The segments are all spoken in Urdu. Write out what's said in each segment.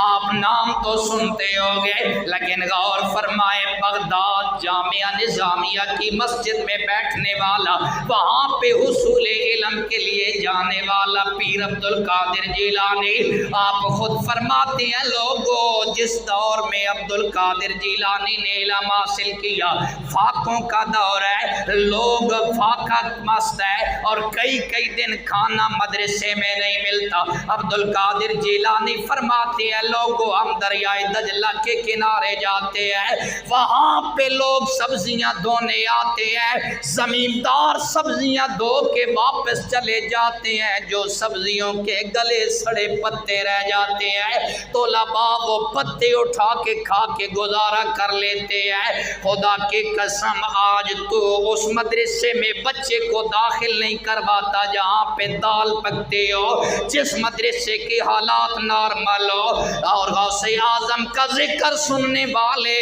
آپ نام تو سنتے ہوگے لیکن غور فرمائے بغداد جامعہ نظامیہ کی مسجد میں بیٹھنے والا، وہاں پہ حصول علم کے لیے جانے والا پیر عبد القادر جیلانی، آپ خود فرماتے ہیں لوگوں جس دور میں عبد القادر جیلانی نے علم حاصل کیا فاقوں کا دور ہے، لوگ فاقہ مست ہے اور کئی دن کھانا مدرسے میں نہیں ملتا۔ عبد القادر جیلانی فرماتے ہیں لوگوں ہم دریائے دجلہ کے کنارے جاتے ہیں، وہاں پہ لوگ سبزیاں دھونے آتے ہیں، زمیندار سبزیاں دھو کے واپس چلے جاتے ہیں، جو سبزیوں کے گلے سڑے پتے رہ جاتے ہیں طلباء وہ پتے اٹھا کے کھا کے گزارا کر لیتے ہیں۔ خدا کی قسم آج تو اس مدرسے میں بچے کو داخل نہیں کرواتا جہاں پہ دال پکتے ہو، جس مدرسے کے حالات نارمل ہو، اور غوث اعظم کا ذکر سننے والے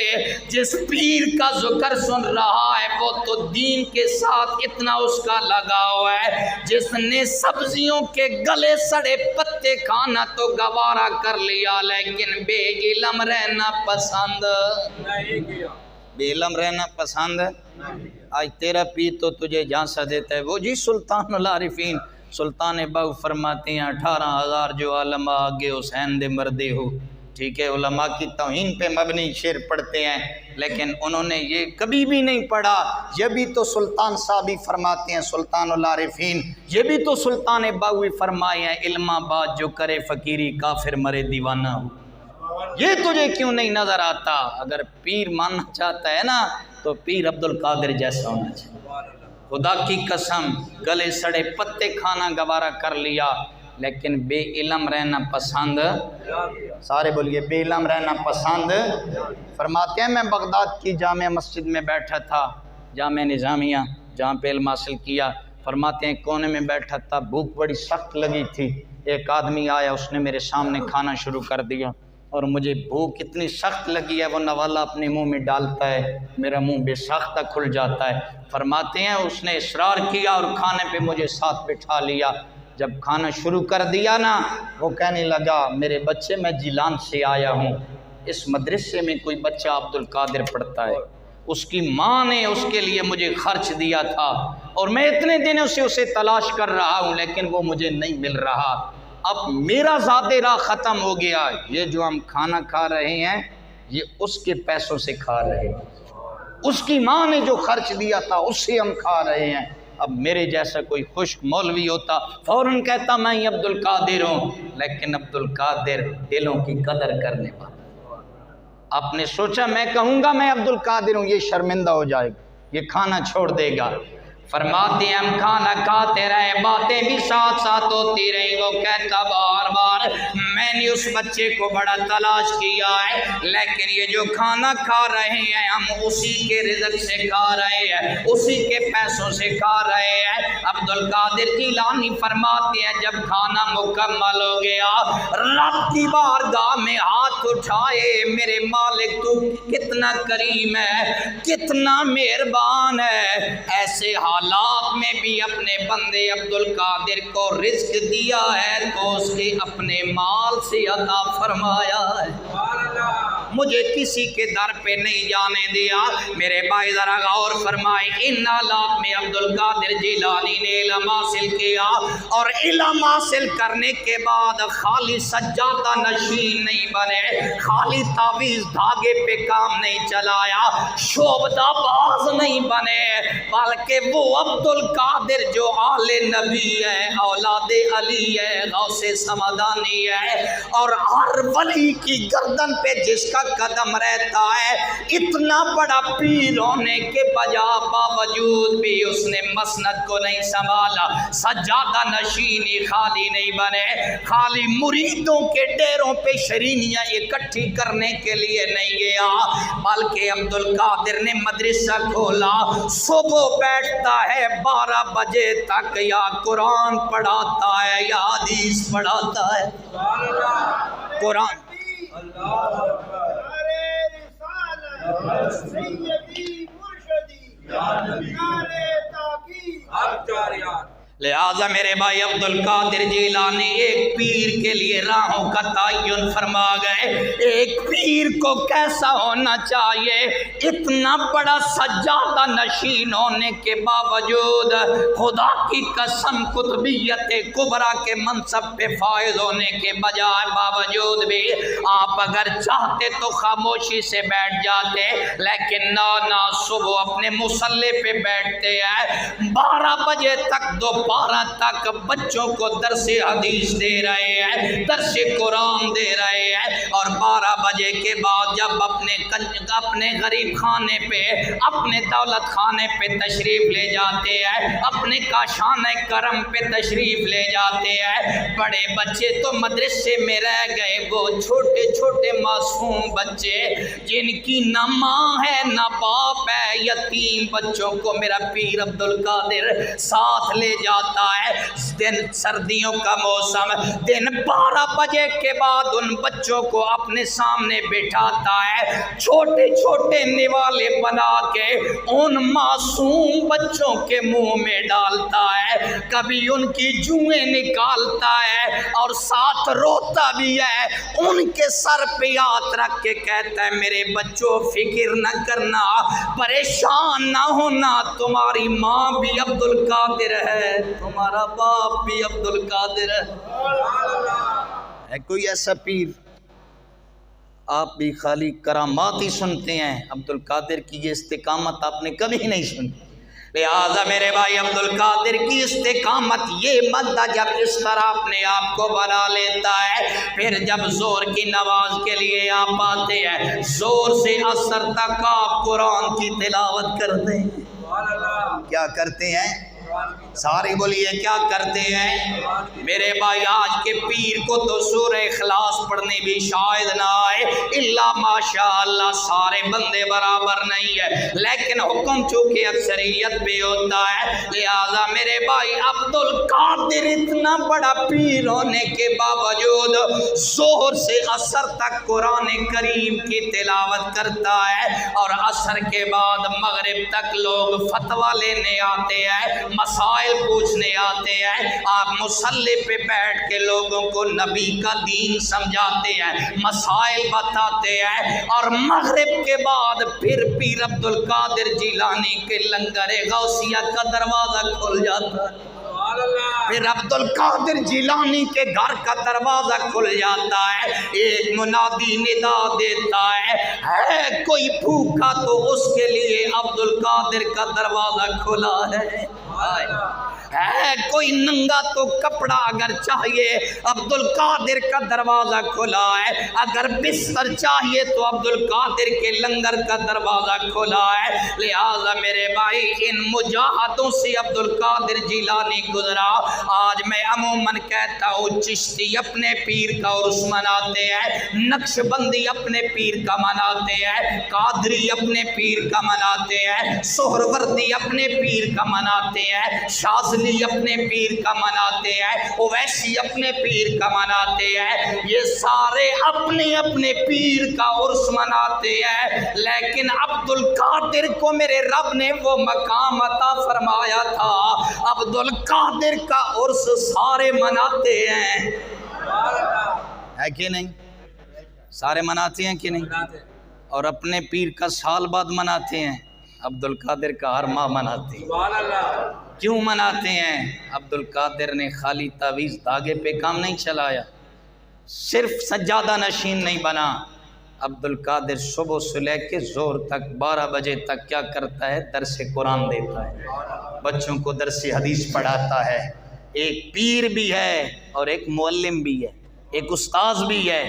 جس پیر کا ذکر سن رہا ہے وہ تو دین کے ساتھ اتنا اس کا لگاؤ ہے، جس نے سبزیوں کے گلے سڑے پتے کھانا تو گوارا کر لیا لیکن بے علم رہنا پسند بے علم رہنا پسند ہے۔ آج تیرا پیر تو تجھے جھانسا دیتا ہے، وہ جی سلطان العارفین سلطان باو فرماتے ہیں 18,000 جو علماء آگے حسین دے مردے ہو، ٹھیک ہے، علماء کی توہین پہ مبنی شعر پڑھتے ہیں لیکن انہوں نے یہ کبھی بھی نہیں پڑھا، یہ بھی تو سلطان صاحب ہی فرماتے ہیں سلطان العارفین، یہ بھی تو سلطان باوی فرمائے ہیں علم آباد جو کرے فقیری کافر مرے دیوانہ ہو۔ یہ تجھے کیوں نہیں نظر آتا؟ اگر پیر ماننا چاہتا ہے نا تو پیر عبد القادر جیسا ہونا چاہیے۔ خدا کی قسم گلے سڑے پتے کھانا گوارا کر لیا لیکن بے علم رہنا پسند، سارے بولیے بے علم رہنا پسند۔ فرماتے ہیں میں بغداد کی جامع مسجد میں بیٹھا تھا، جامع نظامیہ جہاں پہ علم حاصل کیا، فرماتے ہیں کونے میں بیٹھا تھا، بھوک بڑی سخت لگی تھی، ایک آدمی آیا اس نے میرے سامنے کھانا شروع کر دیا اور مجھے بھوک اتنی سخت لگی ہے وہ نوالا اپنے منہ میں ڈالتا ہے میرا منہ بے ساختہ کھل جاتا ہے۔ فرماتے ہیں اس نے اصرار کیا اور کھانے پہ مجھے ساتھ بٹھا لیا، جب کھانا شروع کر دیا نا وہ کہنے لگا میرے بچے میں جیلان سے آیا ہوں، اس مدرسے میں کوئی بچہ عبد القادر پڑھتا ہے، اس کی ماں نے اس کے لیے مجھے خرچ دیا تھا اور میں اتنے دنوں سے اسے تلاش کر رہا ہوں لیکن وہ مجھے نہیں مل رہا، اب میرا ذات راہ ختم ہو گیا، یہ جو ہم کھانا کھا رہے ہیں یہ اس کے پیسوں سے کھا رہے ہیں، اس کی ماں نے جو خرچ دیا تھا اس سے ہم کھا رہے ہیں۔ اب میرے جیسا کوئی خشک مولوی ہوتا فوراً کہتا میں ہی عبد القادر ہوں، لیکن عبد القادر دلوں کی قدر کرنے والا، آپ نے سوچا میں کہوں گا میں عبد القادر ہوں یہ شرمندہ ہو جائے گا، یہ کھانا چھوڑ دے گا۔ فرماتے ہیں ہم کھانا کھاتے رہے، باتیں بھی ساتھ ساتھ ہوتی رہی، وہ کہتا بار بار میں نے اس بچے کو بڑا تلاش کیا ہے لیکن یہ جو کھانا کھا رہے ہیں ہم اسی کے رزق سے کھا رہے ہیں، اسی کے پیسوں سے کھا رہے ہیں۔ عبد القادر جیلانی فرماتے ہیں جب کھانا مکمل ہو گیا رب کی بارگاہ میں ہاتھ اٹھائے، میرے مالک تو کتنا کریم ہے، کتنا مہربان ہے، ایسے حالات میں بھی اپنے بندے عبد القادر کو رزق دیا ہے تو اس کے اپنے مال سے عطا فرمایا ہے، مجھے کسی کے در پہ نہیں جانے دیا۔ میرے بھائی ذرا غور فرمائے ان حالات میں عبد القادر جیلانی نے علم حاصل کیا اور علم حاصل کرنے کے بعد خالی سجادہ نشین نہیں بنے، خالی تعویذ دھاگے پہ کام نہیں چلایا، شعبدہ باز نہیں بنے، بلکہ وہ عبد القادر جو آل نبی ہے، اولاد علی ہے، غوث سمدانی ہے اور ہر ولی کی گردن پہ جس کا قدم رہتا ہے، اتنا بڑا پیر ہونے کے باوجود بھی اس نے مسند کو نہیں سنبھالا، سجادہ نشینی خالی نہیں بنے، خالی مریدوں کے ڈیروں پہ شرینیاں اکٹھی کرنے کے لیے نہیں گیا، بلکہ عبد القادر نے مدرسہ کھولا، صبح بیٹھتا ہے 12 بجے تک یا قرآن پڑھاتا ہے یا حدیث پڑھاتا ہے، قرآن لہذا میرے بھائی عبد القادر جیلانی ایک پیر کے لیے راہوں کا تعین فرما گئے. ایک پیر کو کیسا ہونا چاہیے؟ اتنا بڑا سجادہ نشین ہونے کے باوجود، خدا کی قسم قطبیت کبریٰ کے منصب پہ فائز ہونے کے بجائے باوجود بھی آپ اگر چاہتے تو خاموشی سے بیٹھ جاتے، لیکن نہ صبح اپنے مصلی پہ بیٹھتے ہیں، 12 بجے تک دوپہر تک بچوں کو درس حدیث دے رہے ہیں، درس قرآن دے رہے ہیں، اور 12 بجے کے بعد جب اپنے غریب خانے پہ، اپنے دولت خانے پہ تشریف لے جاتے ہیں، اپنے کاشان کرم پہ تشریف لے جاتے ہیں. بڑے بچے تو مدرسے میں رہ گئے، وہ چھوٹے چھوٹے معصوم بچے جن کی نہ ماں ہے نہ باپ ہے، یتیم بچوں کو میرا پیر عبد القادر ساتھ لے جاتا ہے. دن سردیوں کا موسم، دن 12 بجے کے بعد ان بچوں کو اپنے سامنے بٹھاتا ہے، چھوٹے چھوٹے نوالے بنا کے ان معصوم بچوں کے منہ میں ڈالتا ہے، کبھی ان کی جوئیں نکالتا ہے اور ساتھ روتا بھی ہے، ان کے سر پہ ہاتھ رکھ کے کہتا ہے میرے بچوں فکر نہ کرنا، پریشان نہ ہونا، تمہاری ماں بھی عبد القادر ہے، تمہارا باپ بھی عبد القادر ہے. کوئی ایسا پیر؟ آپ بھی خالی کرامات ہی سنتے ہیں، عبد القادر کی یہ استقامت آپ نے کبھی نہیں سنی. لہذا میرے بھائی عبد القادر کی استقامت یہ بندہ جب اس طرح اپنے آپ کو بنا لیتا ہے، پھر جب زور کی نماز کے لیے آپ آتے ہیں، زور سے اثر تک آپ قرآن کی تلاوت کرتے ہیں. کیا کرتے ہیں؟ سارے بولیے کیا کرتے ہیں؟ میرے بھائی آج کے پیر کو تو سورہ اخلاص پڑھنے بھی شاید نہ آئے، اللہ ماشاء اللہ سارے بندے برابر نہیں ہے، لیکن حکم چونکہ اکثریت پہ ہوتا ہے. لہذا میرے بھائی عبد القادر اتنا بڑا پیر ہونے کے باوجود ظہر سے عصر تک قرآن کریم کی تلاوت کرتا ہے، اور عصر کے بعد مغرب تک لوگ فتویٰ لینے آتے ہیں، مسائل پوچھنے آتے ہیں، آپ مصلی پہ بیٹھ کے لوگوں کو نبی کا دین سمجھاتے ہیں، مسائل بتاتے ہیں، اور مغرب کے بعد پھر پیر عبد القادر جیلانی کے لنگر غوثیہ کا دروازہ کھل جاتا ہے. پھر عبد القادر جیلانی کے گھر کا دروازہ کھل جاتا ہے، ایک منادی ندا دیتا ہے کوئی بھوکا تو اس کے لیے عبد القادر کا دروازہ کھلا ہے، کوئی ننگا تو کپڑا اگر چاہیے عبد القادر کا دروازہ کھلا ہے، اگر بستر چاہیے تو عبد القادر کے لنگر کا دروازہ کھلا ہے. لہذا میرے بھائی ان مجاہدوں سے عبد القادر جیلانی گزرا. آج میں عموماً کہتا ہوں چشتی اپنے پیر کا عرس مناتے ہیں، نقش بندی اپنے پیر کا مناتے ہیں، قادری اپنے پیر کا مناتے ہیں، سہروردی اپنے پیر کا مناتے ہیں، شاذلی اپنے پیر کا مناتے ہیں، اویسی اپنے پیر کا مناتے ہیں. یہ سارے اپنے اپنے پیر کا عرس مناتے ہیں، لیکن عبد القادر کو میرے رب نے وہ مقام عطا فرمایا تھا، عبد القادر کا عرس سارے مناتے ہیں. ہے کہ نہیں؟ سارے مناتے ہیں کہ نہیں؟ اور اپنے پیر کا سال بعد مناتے ہیں، عبد القادر کا ہر ماہ مناتے ہیں. کیوں مناتے ہیں؟ عبد القادر نے خالی تعویذ دھاگے پہ کام نہیں چلایا، صرف سجادہ نشین نہیں بنا. عبد القادر صبح سے لے کے زور تک 12 بجے تک کیا کرتا ہے؟ درس قرآن دیتا ہے، بچوں کو درس حدیث پڑھاتا ہے. ایک پیر بھی ہے اور ایک معلم بھی ہے، ایک استاذ بھی ہے،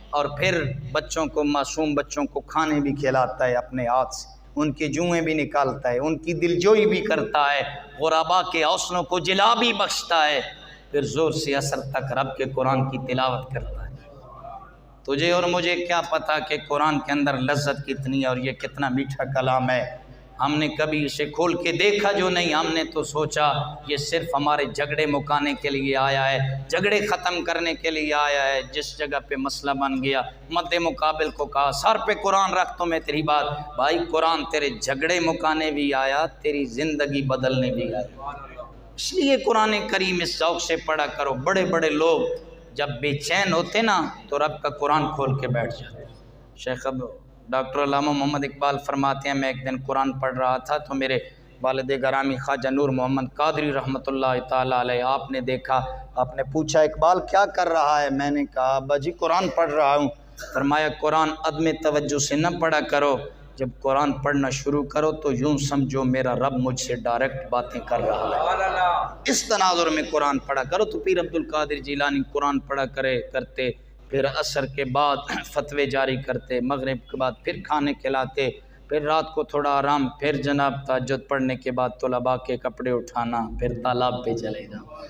اور پھر بچوں کو، معصوم بچوں کو کھانے بھی کھلاتا ہے اپنے ہاتھ سے، ان کی جوئیں بھی نکالتا ہے، ان کی دلجوئی بھی کرتا ہے، غربا کے حوصلوں کو جلا بھی بخشتا ہے، پھر زور سے اثر تک رب کے قرآن کی تلاوت کرتا ہے. تجھے اور مجھے کیا پتا کہ قرآن کے اندر لذت کتنی ہے اور یہ کتنا میٹھا کلام ہے. ہم نے کبھی اسے کھول کے دیکھا جو نہیں، ہم نے تو سوچا یہ صرف ہمارے جھگڑے مکانے کے لیے آیا ہے، جھگڑے ختم کرنے کے لیے آیا ہے. جس جگہ پہ مسئلہ بن گیا، مد مقابل کو کہا سر پہ قرآن رکھ تو میں تیری بات، بھائی قرآن تیرے جھگڑے مکانے بھی آیا، تیری زندگی بدلنے بھی آیا. اس لیے قرآن کریم اس ذوق سے پڑھا کرو. بڑے بڑے لوگ جب بے چین ہوتے نا تو رب کا قرآن کھول کے بیٹھ جاتے. شیخ ڈاکٹر علامہ محمد اقبال فرماتے ہیں میں ایک دن قرآن پڑھ رہا تھا تو میرے والد گرامی خواجہ نور محمد قادری رحمۃ اللہ تعالیٰ علیہ آپ نے دیکھا, آپ نے پوچھا اقبال کیا کر رہا ہے؟ میں نے کہا ابا جی قرآن پڑھ رہا ہوں. فرمایا قرآن عدم توجہ سے نہ پڑھا کرو, جب قرآن پڑھنا شروع کرو تو یوں سمجھو میرا رب مجھ سے ڈائریکٹ باتیں کر رہا ہے. اس تناظر میں قرآن پڑھا کرو. تو پیر عبد القادر جیلانی قرآن پڑھا کرتے, پھر عصر کے بعد فتوے جاری کرتے, مغرب کے بعد پھر کھانے کھلاتے, پھر رات کو تھوڑا آرام, پھر جناب تہجد پڑھنے کے بعد طلباء کے کپڑے اٹھانا, پھر تالاب پہ چلے جانا.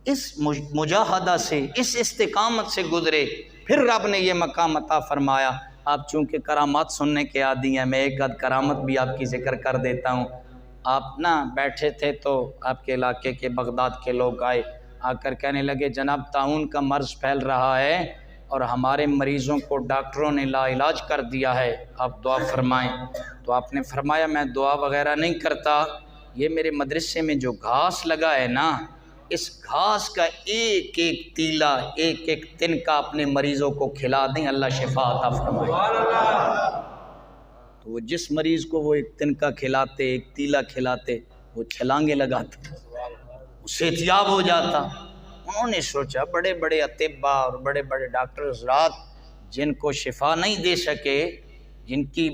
اس مجاہدہ سے, اس استقامت سے گزرے, پھر رب نے یہ مقام عطا فرمایا. آپ چونکہ کرامات سننے کے عادی ہیں, میں ایک آدھ کرامت بھی آپ کی ذکر کر دیتا ہوں. آپ نا بیٹھے تھے تو آپ کے علاقے کے بغداد کے لوگ آئے, آ کر کہنے لگے جناب طاعون کا مرض پھیل رہا ہے اور ہمارے مریضوں کو ڈاکٹروں نے لا علاج کر دیا ہے, آپ دعا فرمائیں. تو آپ نے فرمایا میں دعا وغیرہ نہیں کرتا, یہ میرے مدرسے میں جو گھاس لگا ہے نا, اس گھاس کا ایک ایک تیلا, ایک ایک تنکا اپنے مریضوں کو کھلا دیں, اللہ شفا عطا فرمائے. تو وہ جس مریض کو وہ ایک تنکا کھلاتے, ایک تیلا کھلاتے, وہ چھلانگے لگاتے, اس سے احتیاب ہو جاتا. انہوں نے سوچا بڑے بڑے اطباء اور بڑے بڑے ڈاکٹر حضرات جن کو شفا نہیں دے سکے, جن کی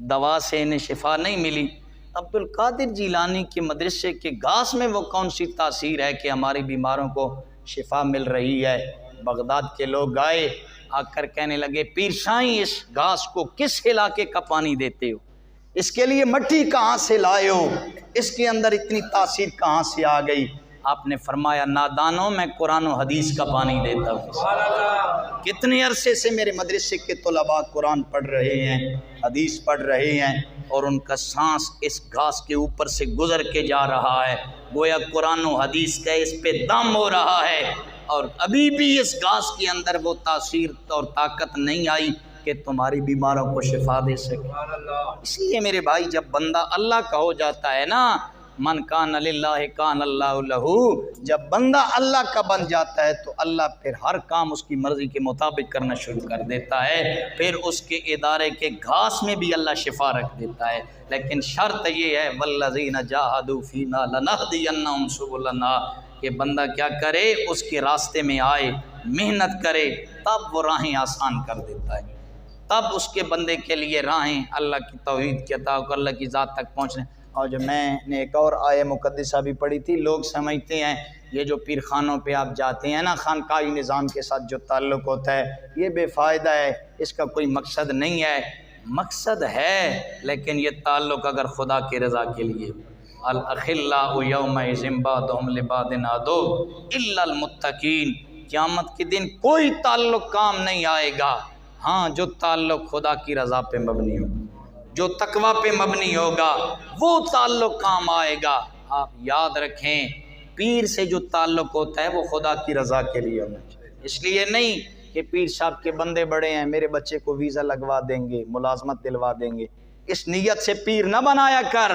دوا سے انہیں شفا نہیں ملی, عبد القادر جیلانی کے مدرسے کے گھاس میں وہ کون سی تاثیر ہے کہ ہماری بیماروں کو شفا مل رہی ہے. بغداد کے لوگ آئے, آ کر کہنے لگے پیر سائیں اس گھاس کو کس علاقے کا پانی دیتے ہو, اس کے لیے مٹی کہاں سے لائے ہو, اس کے اندر اتنی تاثیر کہاں سے آ گئی؟ آپ نے فرمایا نادانوں میں قرآن و حدیث کا پانی دیتا ہوں. کتنے عرصے سے میرے مدرسے کے طلباء قرآن پڑھ رہے ہیں, حدیث پڑھ رہے ہیں, اور ان کا سانس اس گھاس کے اوپر سے گزر کے جا رہا ہے, گویا قرآن و حدیث کا اس پہ دم ہو رہا ہے, اور ابھی بھی اس گھاس کے اندر وہ تاثیر اور طاقت نہیں آئی کہ تمہاری بیماروں کو شفا دے سکے. اس لیے میرے بھائی جب بندہ اللہ کا ہو جاتا ہے نا, من کان للہ کان اللہ لہو, جب بندہ اللہ کا بن جاتا ہے تو اللہ پھر ہر کام اس کی مرضی کے مطابق کرنا شروع کر دیتا ہے. پھر اس کے ادارے کے گھاس میں بھی اللہ شفا رکھ دیتا ہے. لیکن شرط یہ ہے والذین جاہدوا فینا لنہدینہم سبلنا, کہ بندہ کیا کرے, اس کے راستے میں آئے, محنت کرے, تب وہ راہیں آسان کر دیتا ہے. تب اس کے بندے کے لیے راہیں اللہ کی توحید کی عطا کو, اللہ کی ذات تک پہنچنے. اور جو میں نے ایک اور آیہ مقدسہ بھی پڑھی تھی, لوگ سمجھتے ہیں یہ جو پیر خانوں پہ آپ جاتے ہیں نا, خانقاہی نظام کے ساتھ جو تعلق ہوتا ہے یہ بے فائدہ ہے, اس کا کوئی مقصد نہیں ہے. مقصد ہے, لیکن یہ تعلق اگر خدا کی رضا کے لیے, الاخلاء یومئذ بعضهم لبعض عدو الا المتقین, قیامت کے دن کوئی تعلق کام نہیں آئے گا, ہاں جو تعلق خدا کی رضا پہ مبنی ہو, جو تقوی پہ مبنی ہوگا وہ تعلق کام آئے گا. آپ یاد رکھیں پیر سے جو تعلق ہوتا ہے وہ خدا کی رضا کے لیے ہونا چاہیے. اس لیے نہیں کہ پیر صاحب کے بندے بڑے ہیں, میرے بچے کو ویزا لگوا دیں گے, ملازمت دلوا دیں گے, اس نیت سے پیر نہ بنایا کر.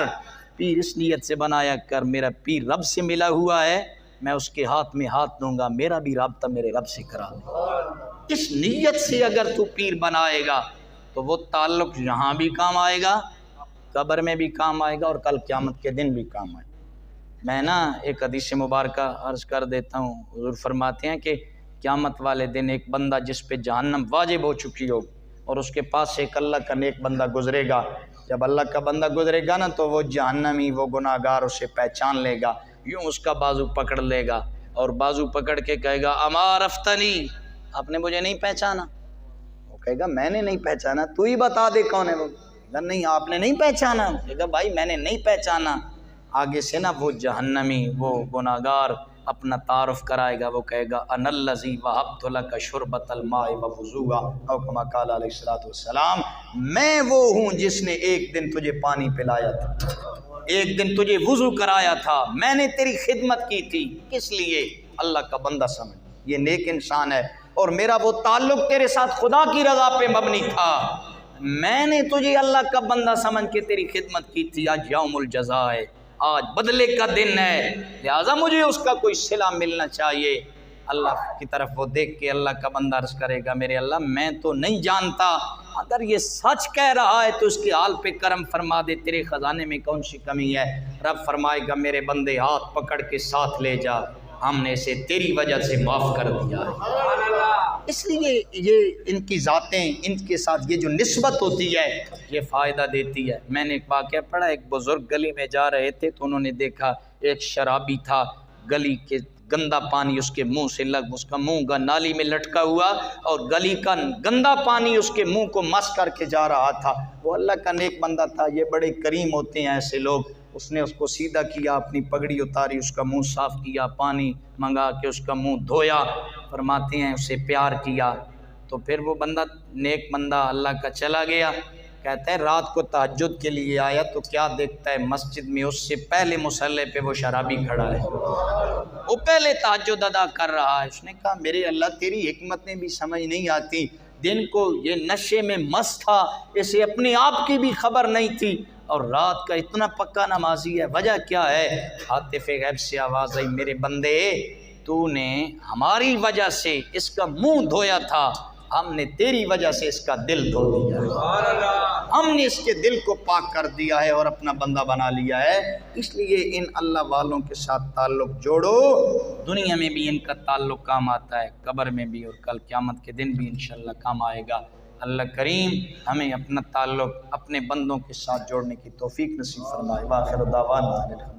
پیر اس نیت سے بنایا کر میرا پیر رب سے ملا ہوا ہے, میں اس کے ہاتھ میں ہاتھ دوں گا, میرا بھی رابطہ میرے رب سے کرا دے. اس نیت سے اگر تو پیر بنائے گا تو وہ تعلق یہاں بھی کام آئے گا, قبر میں بھی کام آئے گا, اور کل قیامت کے دن بھی کام آئے گا. میں نا ایک حدیث مبارکہ عرض کر دیتا ہوں. حضور فرماتے ہیں کہ قیامت والے دن ایک بندہ جس پہ جہنم واجب ہو چکی ہو اور اس کے پاس سے ایک اللہ کا نیک بندہ گزرے گا, جب اللہ کا بندہ گزرے گا نا تو وہ جہنمی, وہ گناہ گار اسے پہچان لے گا, یوں اس کا بازو پکڑ لے گا اور بازو پکڑ کے کہے گا اما عرفتنی, آپ نے مجھے نہیں پہچانا. وہ کہے گا میں نے نہیں پہچانا, تو ہی بتا دے کون ہے وہ. نہیں آپ نے نہیں پہچانا. کہے گا بھائی میں نے نہیں پہچانا. آگے سے نا وہ جہنمی, وہ گناہ گار اپنا تعارف کرائے گا, وہ کہے گا انا الذی وہبت لک شربۃ الماء ووضوءا, او کما قال علیہ الصلوۃ والسلام, میں وہ ہوں جس نے ایک دن تجھے پانی پلایا تھا, ایک دن تجھے وضو کرایا تھا, میں نے تیری خدمت کی تھی. کس لیے؟ اللہ کا بندہ سمجھ, یہ نیک انسان ہے اور میرا وہ تعلق تیرے ساتھ خدا کی رضا پہ مبنی تھا, میں نے تجھے اللہ کا بندہ سمجھ کے تیری خدمت کی تھی. آج یوم الجزاء ہے, آج بدلے کا دن ہے، لہٰذا مجھے اس کا کوئی صلہ ملنا چاہیے۔ اللہ کی طرف وہ دیکھ کے اللہ کا بندہ عرض کرے گا میرے اللہ میں تو نہیں جانتا، اگر یہ سچ کہہ رہا ہے تو اس کی حال پہ کرم فرما دے، تیرے خزانے میں کون سی کمی ہے؟ رب فرمائے گا میرے بندے ہاتھ پکڑ کے ساتھ لے جا، ہم نے اسے تیری وجہ سے معاف کر دیا ہے۔ اس لیے یہ ان کی ذاتیں، ان کے ساتھ یہ جو نسبت ہوتی ہے یہ فائدہ دیتی ہے۔ میں نے ایک واقعہ پڑھا، ایک بزرگ گلی میں جا رہے تھے تو انہوں نے دیکھا ایک شرابی تھا، گلی کے گندا پانی اس کے منہ سے اس کا منہ نالی میں لٹکا ہوا اور گلی کا گندا پانی اس کے منہ کو مس کر کے جا رہا تھا۔ وہ اللہ کا نیک بندہ تھا، یہ بڑے کریم ہوتے ہیں ایسے لوگ۔ اس نے اس کو سیدھا کیا، اپنی پگڑی اتاری، اس کا منہ صاف کیا، پانی منگا کے اس کا منہ دھویا، فرماتے ہیں اسے پیار کیا۔ تو پھر وہ بندہ نیک بندہ اللہ کا چلا گیا، کہتا ہے رات کو تہجد کے لیے آیا تو کیا دیکھتا ہے مسجد میں اس سے پہلے مصلی پہ وہ شرابی کھڑا ہے، وہ پہلے تہجد ادا کر رہا ہے۔ اس نے کہا میرے اللہ تیری حکمتیں بھی سمجھ نہیں آتی، دن کو یہ نشے میں مست تھا، اسے اپنے آپ کی بھی خبر نہیں تھی، اور رات کا اتنا پکا نمازی ہے، وجہ کیا ہے؟ ہاتف غیب سے آواز آئی میرے بندے تو نے ہماری وجہ سے اس کا منہ دھویا تھا، ہم نے تیری وجہ سے اس کا دل دھو دیا ہے، ہم نے اس کے دل کو پاک کر دیا ہے اور اپنا بندہ بنا لیا ہے۔ اس لیے ان اللہ والوں کے ساتھ تعلق جوڑو، دنیا میں بھی ان کا تعلق کام آتا ہے، قبر میں بھی، اور کل قیامت کے دن بھی انشاءاللہ کام آئے گا۔ اللہ کریم ہمیں اپنا تعلق اپنے بندوں کے ساتھ جوڑنے کی توفیق نصیب فرمائے۔ وآخر دعوانا